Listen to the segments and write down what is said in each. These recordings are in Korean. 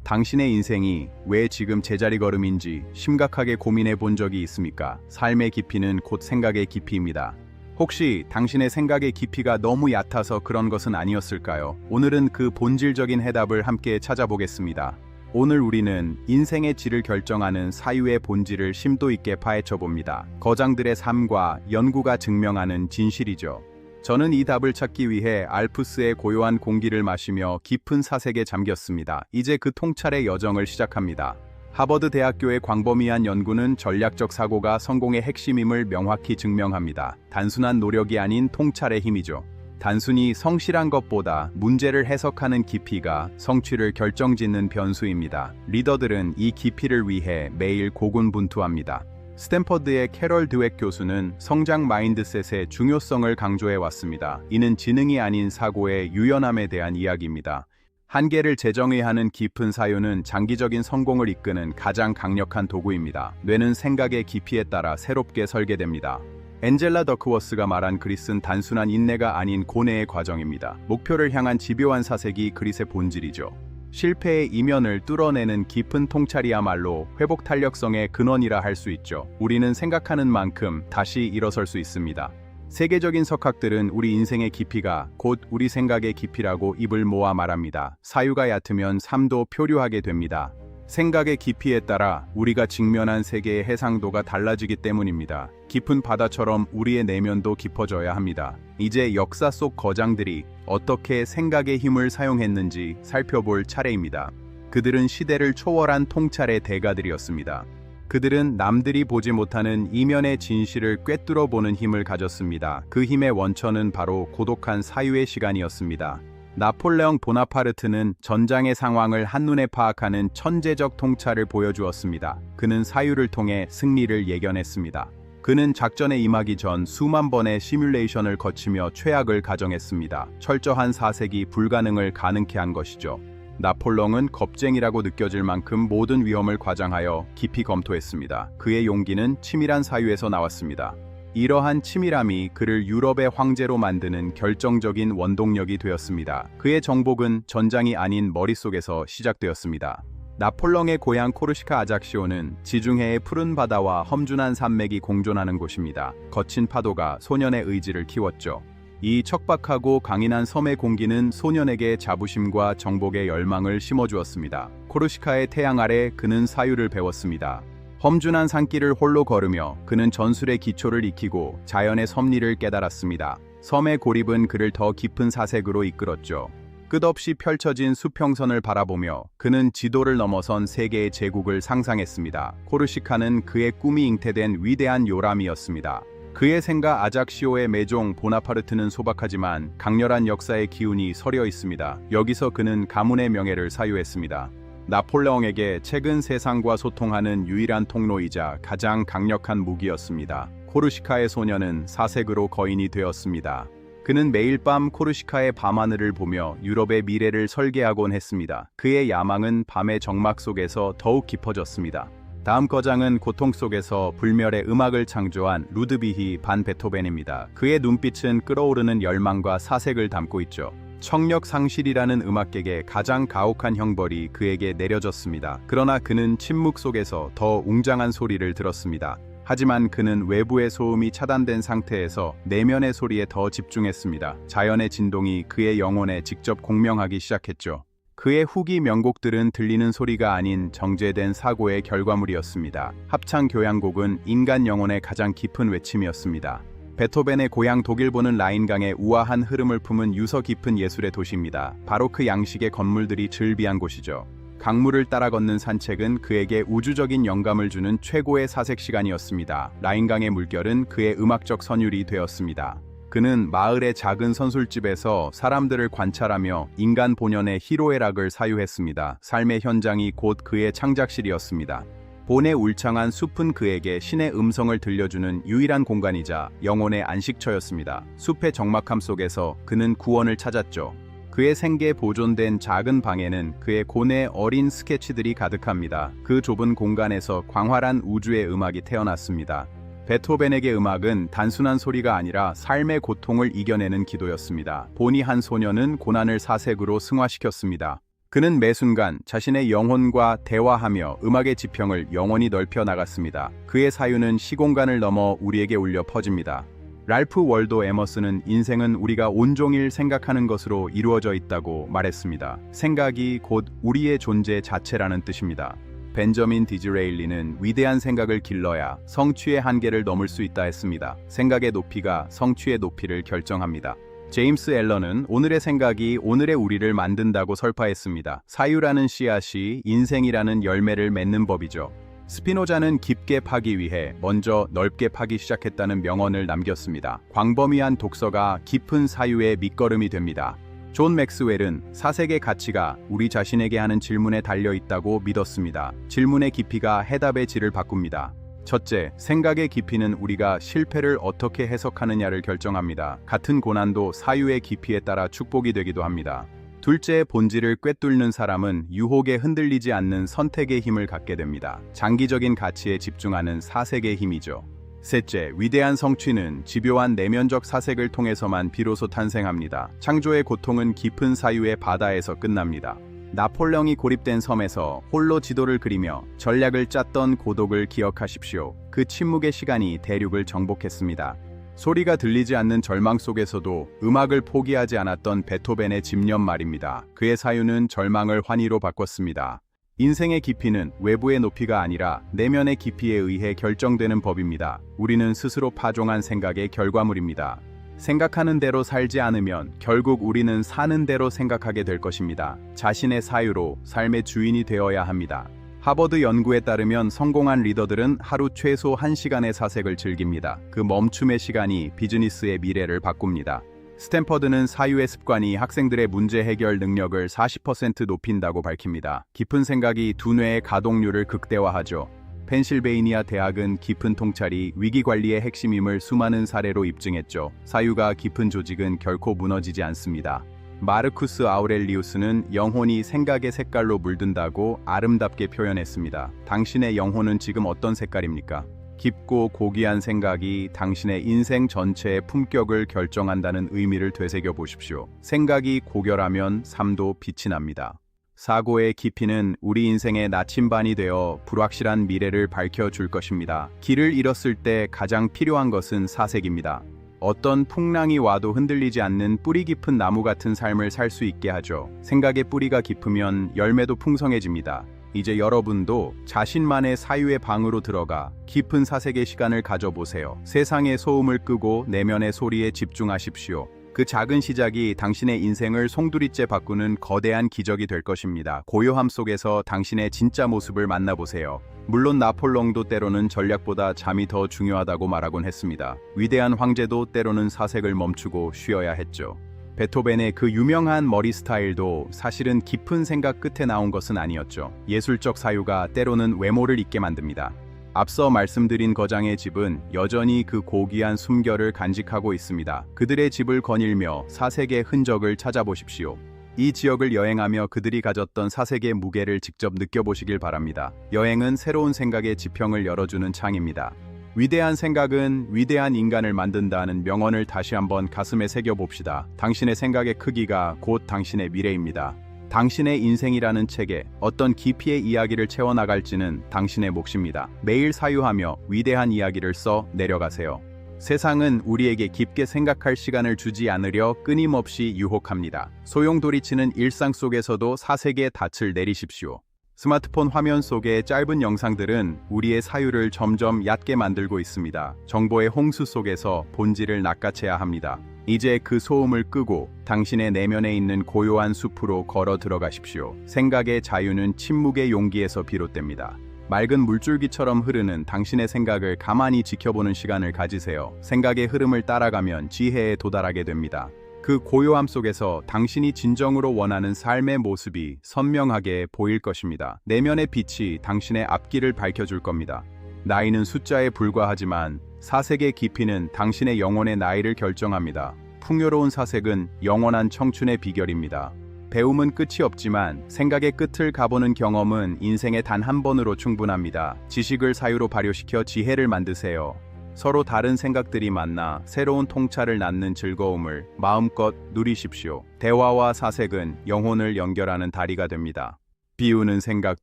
당신의 인생이 왜 지금 제자리 걸음인지 심각하게 고민해 본 적이 있습니까? 삶의 깊이는 곧 생각의 깊이입니다. 혹시 당신의 생각의 깊이가 너무 얕아서 그런 것은 아니었을까요? 오늘은 그 본질적인 해답을 함께 찾아보겠습니다. 오늘 우리는 인생의 질을 결정하는 사유의 본질을 심도 있게 파헤쳐 봅니다. 거장들의 삶과 연구가 증명하는 진실이죠. 저는 이 답을 찾기 위해 알프스의 고요한 공기를 마시며 깊은 사색에 잠겼습니다. 이제 그 통찰의 여정을 시작합니다. 하버드 대학교의 광범위한 연구는 전략적 사고가 성공의 핵심임을 명확히 증명합니다. 단순한 노력이 아닌 통찰의 힘이죠. 단순히 성실한 것보다 문제를 해석하는 깊이가 성취를 결정짓는 변수입니다. 리더들은 이 깊이를 위해 매일 고군분투합니다. 스탠퍼드의 캐럴 드웩 교수는 성장 마인드셋의 중요성을 강조해 왔습니다. 이는 지능이 아닌 사고의 유연함에 대한 이야기입니다. 한계를 재정의하는 깊은 사유는 장기적인 성공을 이끄는 가장 강력한 도구입니다. 뇌는 생각의 깊이에 따라 새롭게 설계됩니다. 엔젤라 더크워스가 말한 그릿은 단순한 인내가 아닌 고뇌의 과정입니다. 목표를 향한 집요한 사색이 그릿의 본질이죠. 실패의 이면을 뚫어내는 깊은 통찰이야말로 회복 탄력성의 근원이라 할 수 있죠. 우리는 생각하는 만큼 다시 일어설 수 있습니다. 세계적인 석학들은 우리 인생의 깊이가 곧 우리 생각의 깊이라고 입을 모아 말합니다. 사유가 얕으면 삶도 표류하게 됩니다. 생각의 깊이에 따라 우리가 직면한 세계의 해상도가 달라지기 때문입니다. 깊은 바다처럼 우리의 내면도 깊어져야 합니다. 이제 역사 속 거장들이 어떻게 생각의 힘을 사용했는지 살펴볼 차례입니다. 그들은 시대를 초월한 통찰의 대가들이었습니다. 그들은 남들이 보지 못하는 이면의 진실을 꿰뚫어 보는 힘을 가졌습니다. 그 힘의 원천은 바로 고독한 사유의 시간이었습니다. 나폴레옹 보나파르트는 전장의 상황을 한눈에 파악하는 천재적 통찰을 보여주었습니다. 그는 사유를 통해 승리를 예견했습니다. 그는 작전에 임하기 전 수만 번의 시뮬레이션을 거치며 최악을 가정했습니다. 철저한 사색이 불가능을 가능케 한 것이죠. 나폴레옹은 겁쟁이라고 느껴질 만큼 모든 위험을 과장하여 깊이 검토했습니다. 그의 용기는 치밀한 사유에서 나왔습니다. 이러한 치밀함이 그를 유럽의 황제로 만드는 결정적인 원동력이 되었습니다. 그의 정복은 전장이 아닌 머릿속에서 시작되었습니다. 나폴레옹의 고향 코르시카 아작시오는 지중해의 푸른 바다와 험준한 산맥이 공존하는 곳입니다. 거친 파도가 소년의 의지를 키웠죠. 이 척박하고 강인한 섬의 공기는 소년에게 자부심과 정복의 열망을 심어주었습니다. 코르시카의 태양 아래 그는 사유를 배웠습니다. 험준한 산길을 홀로 걸으며 그는 전술의 기초를 익히고 자연의 섭리를 깨달았습니다. 섬의 고립은 그를 더 깊은 사색으로 이끌었죠. 끝없이 펼쳐진 수평선을 바라보며 그는 지도를 넘어선 세계의 제국을 상상했습니다. 코르시카는 그의 꿈이 잉태된 위대한 요람이었습니다. 그의 생가 아작시오의 매종 보나파르트는 소박하지만 강렬한 역사의 기운이 서려 있습니다. 여기서 그는 가문의 명예를 사유했습니다. 나폴레옹에게 책은 세상과 소통하는 유일한 통로이자 가장 강력한 무기였습니다. 코르시카의 소년은 사색으로 거인이 되었습니다. 그는 매일 밤 코르시카의 밤하늘을 보며 유럽의 미래를 설계하곤 했습니다. 그의 야망은 밤의 정막 속에서 더욱 깊어졌습니다. 다음 거장은 고통 속에서 불멸의 음악을 창조한 루드비히 반 베토벤입니다. 그의 눈빛은 끓어오르는 열망과 사색을 담고 있죠. 청력 상실이라는 음악객의 가장 가혹한 형벌이 그에게 내려졌습니다. 그러나 그는 침묵 속에서 더 웅장한 소리를 들었습니다. 하지만 그는 외부의 소음이 차단된 상태에서 내면의 소리에 더 집중했습니다. 자연의 진동이 그의 영혼에 직접 공명하기 시작했죠. 그의 후기 명곡들은 들리는 소리가 아닌 정제된 사고의 결과물이었습니다. 합창 교향곡은 인간 영혼의 가장 깊은 외침이었습니다. 베토벤의 고향 독일보는 라인강의 우아한 흐름을 품은 유서 깊은 예술의 도시입니다. 바로 그 양식의 건물들이 즐비한 곳이죠. 강물을 따라 걷는 산책은 그에게 우주적인 영감을 주는 최고의 사색 시간이었습니다. 라인강의 물결은 그의 음악적 선율이 되었습니다. 그는 마을의 작은 선술집에서 사람들을 관찰하며 인간 본연의 희로의 락을 사유했습니다. 삶의 현장이 곧 그의 창작실이었습니다. 본의 울창한 숲은 그에게 신의 음성을 들려주는 유일한 공간이자 영혼의 안식처였습니다. 숲의 적막함 속에서 그는 구원을 찾았죠. 그의 생계에 보존된 작은 방에는 그의 고뇌 어린 스케치들이 가득합니다. 그 좁은 공간에서 광활한 우주의 음악이 태어났습니다. 베토벤에게 음악은 단순한 소리가 아니라 삶의 고통을 이겨내는 기도였습니다. 본이 한 소녀는 고난을 사색으로 승화시켰습니다. 그는 매 순간 자신의 영혼과 대화하며 음악의 지평을 영원히 넓혀 나갔습니다. 그의 사유는 시공간을 넘어 우리에게 울려 퍼집니다. 랄프 월도 에머슨은 인생은 우리가 온종일 생각하는 것으로 이루어져 있다고 말했습니다. 생각이 곧 우리의 존재 자체라는 뜻입니다. 벤저민 디즈레일리는 위대한 생각을 길러야 성취의 한계를 넘을 수 있다 했습니다. 생각의 높이가 성취의 높이를 결정합니다. 제임스 앨런은 오늘의 생각이 오늘의 우리를 만든다고 설파했습니다. 사유라는 씨앗이 인생이라는 열매를 맺는 법이죠. 스피노자는 깊게 파기 위해 먼저 넓게 파기 시작했다는 명언을 남겼습니다. 광범위한 독서가 깊은 사유의 밑거름이 됩니다. 존 맥스웰은 사색의 가치가 우리 자신에게 하는 질문에 달려 있다고 믿었습니다. 질문의 깊이가 해답의 질을 바꿉니다. 첫째, 생각의 깊이는 우리가 실패를 어떻게 해석하느냐를 결정합니다. 같은 고난도 사유의 깊이에 따라 축복이 되기도 합니다. 둘째, 본질을 꿰뚫는 사람은 유혹에 흔들리지 않는 선택의 힘을 갖게 됩니다. 장기적인 가치에 집중하는 사색의 힘이죠. 셋째, 위대한 성취는 집요한 내면적 사색을 통해서만 비로소 탄생합니다. 창조의 고통은 깊은 사유의 바다에서 끝납니다. 나폴레옹이 고립된 섬에서 홀로 지도를 그리며 전략을 짰던 고독을 기억하십시오. 그 침묵의 시간이 대륙을 정복했습니다. 소리가 들리지 않는 절망 속에서도 음악을 포기하지 않았던 베토벤의 집념 말입니다. 그의 사유는 절망을 환희로 바꿨습니다. 인생의 깊이는 외부의 높이가 아니라 내면의 깊이에 의해 결정되는 법입니다. 우리는 스스로 파종한 생각의 결과물입니다. 생각하는 대로 살지 않으면 결국 우리는 사는 대로 생각하게 될 것입니다. 자신의 사유로 삶의 주인이 되어야 합니다. 하버드 연구에 따르면 성공한 리더들은 하루 최소 1시간의 사색을 즐깁니다. 그 멈춤의 시간이 비즈니스의 미래를 바꿉니다. 스탠퍼드는 사유의 습관이 학생들의 문제 해결 능력을 40% 높인다고 밝힙니다. 깊은 생각이 두뇌의 가동률을 극대화하죠. 펜실베이니아 대학은 깊은 통찰이 위기 관리의 핵심임을 수많은 사례로 입증했죠. 사유가 깊은 조직은 결코 무너지지 않습니다. 마르쿠스 아우렐리우스는 영혼이 생각의 색깔로 물든다고 아름답게 표현했습니다. 당신의 영혼은 지금 어떤 색깔입니까? 깊고 고귀한 생각이 당신의 인생 전체의 품격을 결정한다는 의미를 되새겨 보십시오. 생각이 고결하면 삶도 빛이 납니다. 사고의 깊이는 우리 인생의 나침반이 되어 불확실한 미래를 밝혀줄 것입니다. 길을 잃었을 때 가장 필요한 것은 사색입니다. 어떤 풍랑이 와도 흔들리지 않는 뿌리 깊은 나무 같은 삶을 살 수 있게 하죠. 생각의 뿌리가 깊으면 열매도 풍성해집니다. 이제 여러분도 자신만의 사유의 방으로 들어가 깊은 사색의 시간을 가져보세요. 세상의 소음을 끄고 내면의 소리에 집중하십시오. 그 작은 시작이 당신의 인생을 송두리째 바꾸는 거대한 기적이 될 것입니다. 고요함 속에서 당신의 진짜 모습을 만나보세요. 물론 나폴레옹도 때로는 전략보다 잠이 더 중요하다고 말하곤 했습니다. 위대한 황제도 때로는 사색을 멈추고 쉬어야 했죠. 베토벤의 그 유명한 머리 스타일도 사실은 깊은 생각 끝에 나온 것은 아니었죠. 예술적 사유가 때로는 외모를 잊게 만듭니다. 앞서 말씀드린 거장의 집은 여전히 그 고귀한 숨결을 간직하고 있습니다. 그들의 집을 거닐며 사색의 흔적을 찾아보십시오. 이 지역을 여행하며 그들이 가졌던 사색의 무게를 직접 느껴보시길 바랍니다. 여행은 새로운 생각의 지평을 열어주는 창입니다. 위대한 생각은 위대한 인간을 만든다는 명언을 다시 한번 가슴에 새겨봅시다. 당신의 생각의 크기가 곧 당신의 미래입니다. 당신의 인생이라는 책에 어떤 깊이의 이야기를 채워나갈지는 당신의 몫입니다. 매일 사유하며 위대한 이야기를 써 내려가세요. 세상은 우리에게 깊게 생각할 시간을 주지 않으려 끊임없이 유혹합니다. 소용돌이치는 일상 속에서도 사색의 닻을 내리십시오. 스마트폰 화면 속의 짧은 영상들은 우리의 사유를 점점 얕게 만들고 있습니다. 정보의 홍수 속에서 본질을 낚아채야 합니다. 이제 그 소음을 끄고 당신의 내면에 있는 고요한 숲으로 걸어 들어가십시오. 생각의 자유는 침묵의 용기에서 비롯됩니다. 맑은 물줄기처럼 흐르는 당신의 생각을 가만히 지켜보는 시간을 가지세요. 생각의 흐름을 따라가면 지혜에 도달하게 됩니다. 그 고요함 속에서 당신이 진정으로 원하는 삶의 모습이 선명하게 보일 것입니다. 내면의 빛이 당신의 앞길을 밝혀줄 겁니다. 나이는 숫자에 불과하지만 사색의 깊이는 당신의 영혼의 나이를 결정합니다. 풍요로운 사색은 영원한 청춘의 비결입니다. 배움은 끝이 없지만 생각의 끝을 가보는 경험은 인생의 단 한 번으로 충분합니다. 지식을 사유로 발효시켜 지혜를 만드세요. 서로 다른 생각들이 만나 새로운 통찰을 낳는 즐거움을 마음껏 누리십시오. 대화와 사색은 영혼을 연결하는 다리가 됩니다. 비우는 생각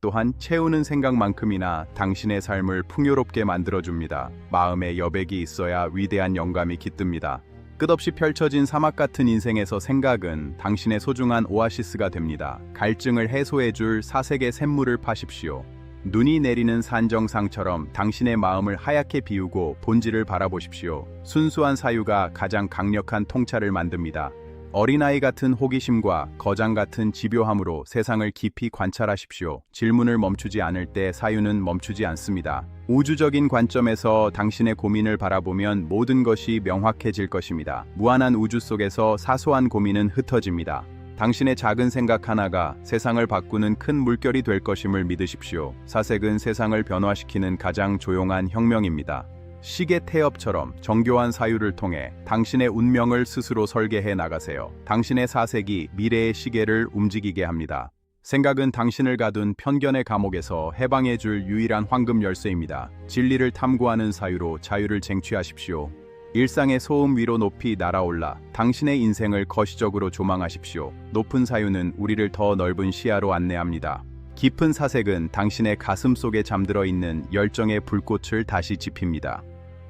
또한 채우는 생각만큼이나 당신의 삶을 풍요롭게 만들어줍니다. 마음에 여백이 있어야 위대한 영감이 깃듭니다. 끝없이 펼쳐진 사막 같은 인생에서 생각은 당신의 소중한 오아시스가 됩니다. 갈증을 해소해줄 사색의 샘물을 파십시오. 눈이 내리는 산정상처럼 당신의 마음을 하얗게 비우고 본질을 바라보십시오. 순수한 사유가 가장 강력한 통찰을 만듭니다. 어린아이 같은 호기심과 거장 같은 집요함으로 세상을 깊이 관찰하십시오. 질문을 멈추지 않을 때 사유는 멈추지 않습니다. 우주적인 관점에서 당신의 고민을 바라보면 모든 것이 명확해질 것입니다. 무한한 우주 속에서 사소한 고민은 흩어집니다. 당신의 작은 생각 하나가 세상을 바꾸는 큰 물결이 될 것임을 믿으십시오. 사색은 세상을 변화시키는 가장 조용한 혁명입니다. 시계 태엽처럼 정교한 사유를 통해 당신의 운명을 스스로 설계해 나가세요. 당신의 사색이 미래의 시계를 움직이게 합니다. 생각은 당신을 가둔 편견의 감옥에서 해방해줄 유일한 황금 열쇠입니다. 진리를 탐구하는 사유로 자유를 쟁취하십시오. 일상의 소음 위로 높이 날아올라 당신의 인생을 거시적으로 조망하십시오. 높은 사유는 우리를 더 넓은 시야로 안내합니다. 깊은 사색은 당신의 가슴 속에 잠들어 있는 열정의 불꽃을 다시 지핍니다.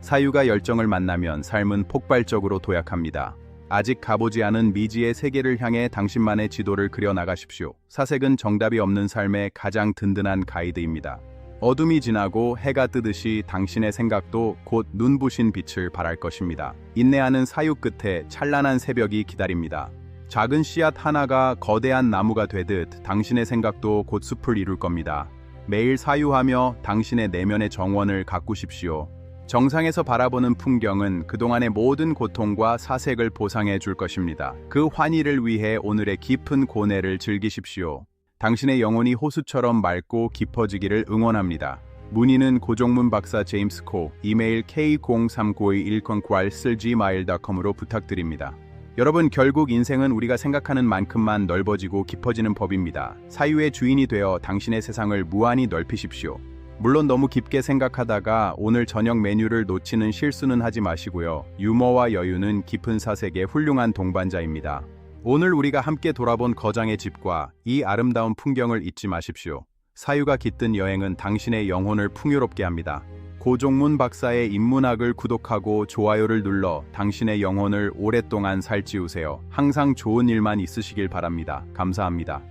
사유가 열정을 만나면 삶은 폭발적으로 도약합니다. 아직 가보지 않은 미지의 세계를 향해 당신만의 지도를 그려 나가십시오. 사색은 정답이 없는 삶의 가장 든든한 가이드입니다. 어둠이 지나고 해가 뜨듯이 당신의 생각도 곧 눈부신 빛을 발할 것입니다. 인내하는 사유 끝에 찬란한 새벽이 기다립니다. 작은 씨앗 하나가 거대한 나무가 되듯 당신의 생각도 곧 숲을 이룰 겁니다. 매일 사유하며 당신의 내면의 정원을 가꾸십시오. 정상에서 바라보는 풍경은 그동안의 모든 고통과 사색을 보상해 줄 것입니다. 그 환희를 위해 오늘의 깊은 고뇌를 즐기십시오. 당신의 영혼이 호수처럼 맑고 깊어지기를 응원합니다. 문의는 고종문 박사 제임스 코, 이메일 k03921094@gmail.com으로 부탁드립니다. 여러분, 결국 인생은 우리가 생각하는 만큼만 넓어지고 깊어지는 법입니다. 사유의 주인이 되어 당신의 세상을 무한히 넓히십시오. 물론 너무 깊게 생각하다가 오늘 저녁 메뉴를 놓치는 실수는 하지 마시고요. 유머와 여유는 깊은 사색의 훌륭한 동반자입니다. 오늘 우리가 함께 돌아본 거장의 집과 이 아름다운 풍경을 잊지 마십시오. 사유가 깃든 여행은 당신의 영혼을 풍요롭게 합니다. 고종문 박사의 인문학을 구독하고 좋아요를 눌러 당신의 영혼을 오랫동안 살찌우세요. 항상 좋은 일만 있으시길 바랍니다. 감사합니다.